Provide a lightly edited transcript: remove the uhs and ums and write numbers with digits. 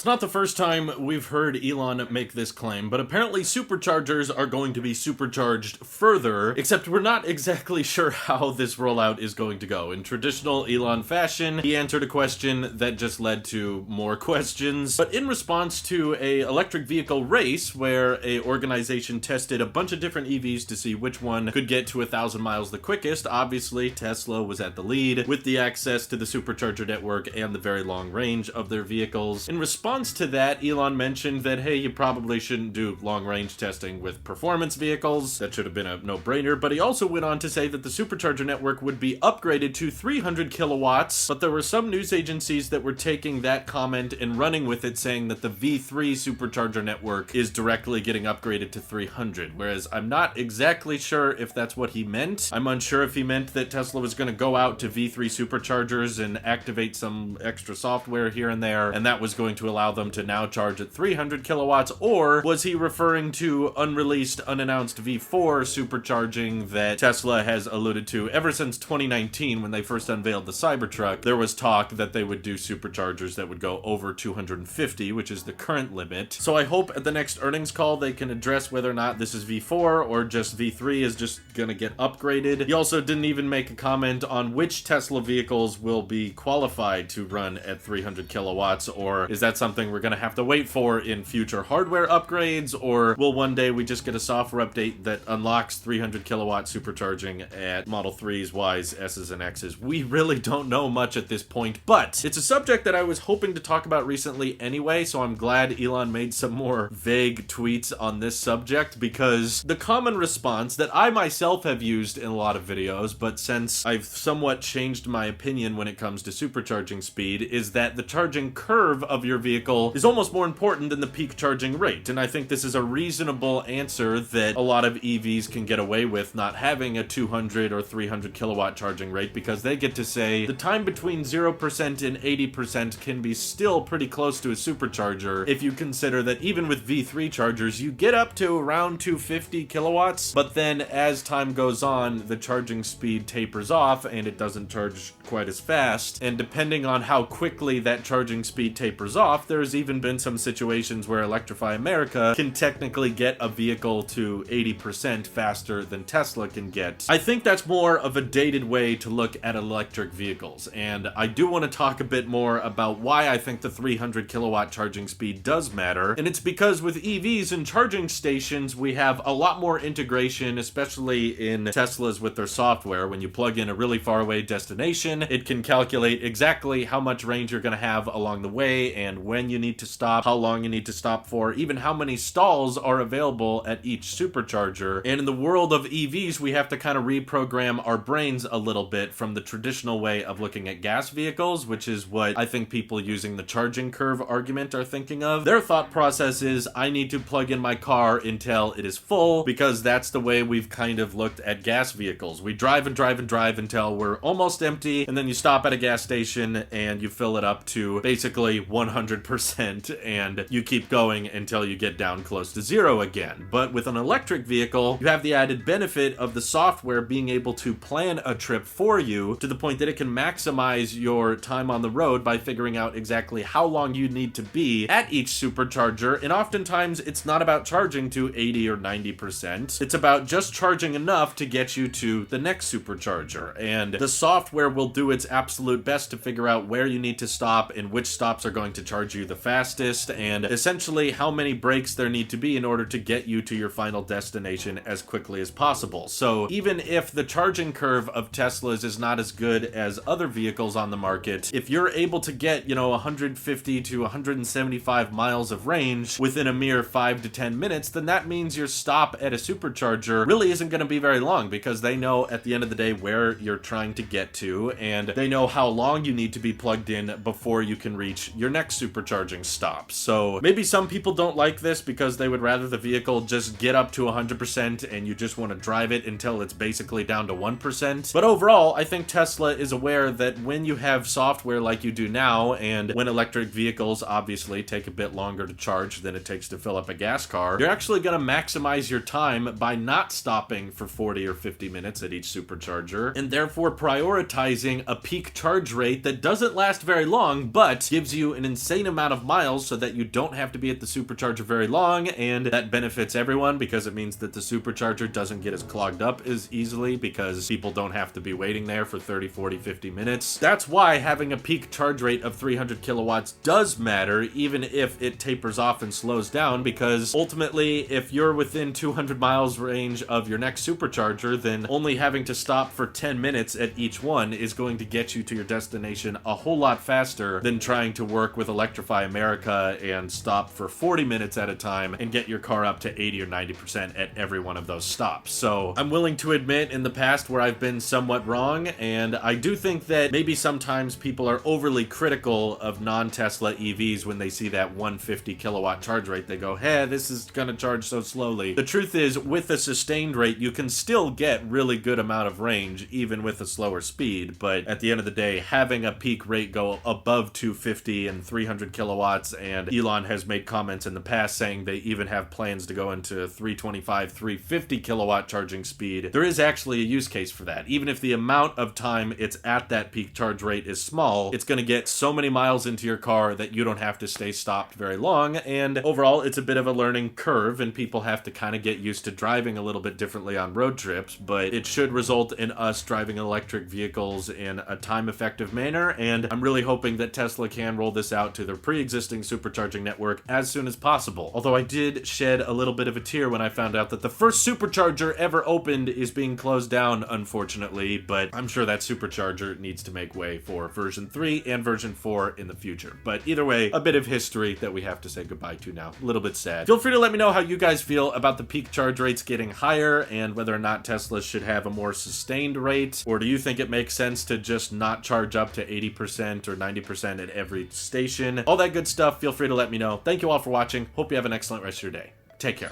It's not the first time we've heard Elon make this claim, but apparently superchargers are going to be supercharged further, except we're not exactly sure how this rollout is going to go. In traditional Elon fashion, he answered a question that just led to more questions, but in response to a electric vehicle race where a organization tested a bunch of different EVs to see which one could get to 1,000 miles the quickest, obviously Tesla was at the lead with the access to the supercharger network and the very long range of their vehicles. In response to that, Elon mentioned that, hey, you probably shouldn't do long-range testing with performance vehicles. That should have been a no-brainer, but he also went on to say that the supercharger network would be upgraded to 300 kilowatts, but there were some news agencies that were taking that comment and running with it, saying that the V3 supercharger network is directly getting upgraded to 300, whereas I'm not exactly sure if that's what he meant. I'm unsure if he meant that Tesla was going to go out to V3 superchargers and activate some extra software here and there, and that was going to allow them to now charge at 300 kilowatts, or was he referring to unreleased, unannounced V4 supercharging that Tesla has alluded to ever since 2019 when they first unveiled the Cybertruck? There was talk that they would do superchargers that would go over 250, which is the current limit. So I hope at the next earnings call they can address whether or not this is V4 or just V3 is just gonna get upgraded. He also didn't even make a comment on which Tesla vehicles will be qualified to run at 300 kilowatts, or is that something we're going to have to wait for in future hardware upgrades, or will one day we just get a software update that unlocks 300 kilowatt supercharging at Model 3s, Ys, S's, and X's? We really don't know much at this point, but it's a subject that I was hoping to talk about recently anyway, so I'm glad Elon made some more vague tweets on this subject, because the common response that I myself have used in a lot of videos, but since I've somewhat changed my opinion when it comes to supercharging speed, is that the charging curve of your vehicle is almost more important than the peak charging rate. And I think this is a reasonable answer that a lot of EVs can get away with not having a 200 or 300 kilowatt charging rate, because they get to say the time between 0% and 80% can be still pretty close to a supercharger if you consider that even with V3 chargers you get up to around 250 kilowatts, but then as time goes on the charging speed tapers off and it doesn't charge quite as fast, and depending on how quickly that charging speed tapers off, there's even been some situations where Electrify America can technically get a vehicle to 80% faster than Tesla can get. I think that's more of a dated way to look at electric vehicles, and I do want to talk a bit more about why I think the 300 kilowatt charging speed does matter, and it's because with EVs and charging stations we have a lot more integration, especially in Teslas with their software. When you plug in a really far away destination, it can calculate exactly how much range you're going to have along the way, and when you need to stop, how long you need to stop for, even how many stalls are available at each supercharger. And in the world of EVs, we have to kind of reprogram our brains a little bit from the traditional way of looking at gas vehicles, which is what I think people using the charging curve argument are thinking of. Their thought process is, I need to plug in my car until it is full, because that's the way we've kind of looked at gas vehicles. We drive and drive and drive until we're almost empty, and then you stop at a gas station and you fill it up to basically 100%, and you keep going until you get down close to zero again. But with an electric vehicle, you have the added benefit of the software being able to plan a trip for you to the point that it can maximize your time on the road by figuring out exactly how long you need to be at each supercharger. And oftentimes it's not about charging to 80 or 90%. It's about just charging enough to get you to the next supercharger. And the software will do its absolute best to figure out where you need to stop and which stops are going to charge you the fastest, and essentially how many breaks there need to be in order to get you to your final destination as quickly as possible. So even if the charging curve of Teslas is not as good as other vehicles on the market, if you're able to get, 150 to 175 miles of range within a mere 5 to 10 minutes, then that means your stop at a supercharger really isn't going to be very long, because they know at the end of the day where you're trying to get to, and they know how long you need to be plugged in before you can reach your next supercharging stop. So maybe some people don't like this because they would rather the vehicle just get up to 100% and you just want to drive it until it's basically down to 1%. But overall, I think Tesla is aware that when you have software like you do now, and when electric vehicles obviously take a bit longer to charge than it takes to fill up a gas car, you're actually going to maximize your time by not stopping for 40 or 50 minutes at each supercharger, and therefore prioritizing a peak charge rate that doesn't last very long, but gives you an insane amount of miles so that you don't have to be at the supercharger very long, and that benefits everyone because it means that the supercharger doesn't get as clogged up as easily because people don't have to be waiting there for 30, 40, 50 minutes. That's why having a peak charge rate of 300 kilowatts does matter, even if it tapers off and slows down, because ultimately, if you're within 200 miles range of your next supercharger, then only having to stop for 10 minutes at each one is going to get you to your destination a whole lot faster than trying to work with Electrify America and stop for 40 minutes at a time and get your car up to 80 or 90% at every one of those stops. So I'm willing to admit in the past where I've been somewhat wrong, and I do think that maybe sometimes people are overly critical of non-Tesla EVs when they see that 150 kilowatt charge rate. They go, hey, this is gonna charge so slowly. The truth is, with a sustained rate, you can still get really good amount of range even with a slower speed, but at the end of the day, having a peak rate go above 250 and 300 kilowatts, and Elon has made comments in the past saying they even have plans to go into 325, 350 kilowatt charging speed, there is actually a use case for that. Even if the amount of time it's at that peak charge rate is small, it's going to get so many miles into your car that you don't have to stay stopped very long, and overall it's a bit of a learning curve and people have to kind of get used to driving a little bit differently on road trips, but it should result in us driving electric vehicles in a time-effective manner, and I'm really hoping that Tesla can roll this out to their pre-existing supercharging network as soon as possible. Although I did shed a little bit of a tear when I found out that the first supercharger ever opened is being closed down, unfortunately, but I'm sure that supercharger needs to make way for version 3 and version 4 in the future. But either way, a bit of history that we have to say goodbye to now. A little bit sad. Feel free to let me know how you guys feel about the peak charge rates getting higher and whether or not Tesla should have a more sustained rate, or do you think it makes sense to just not charge up to 80% or 90% at every station? All that good stuff, feel free to let me know. Thank you all for watching. Hope you have an excellent rest of your day. Take care.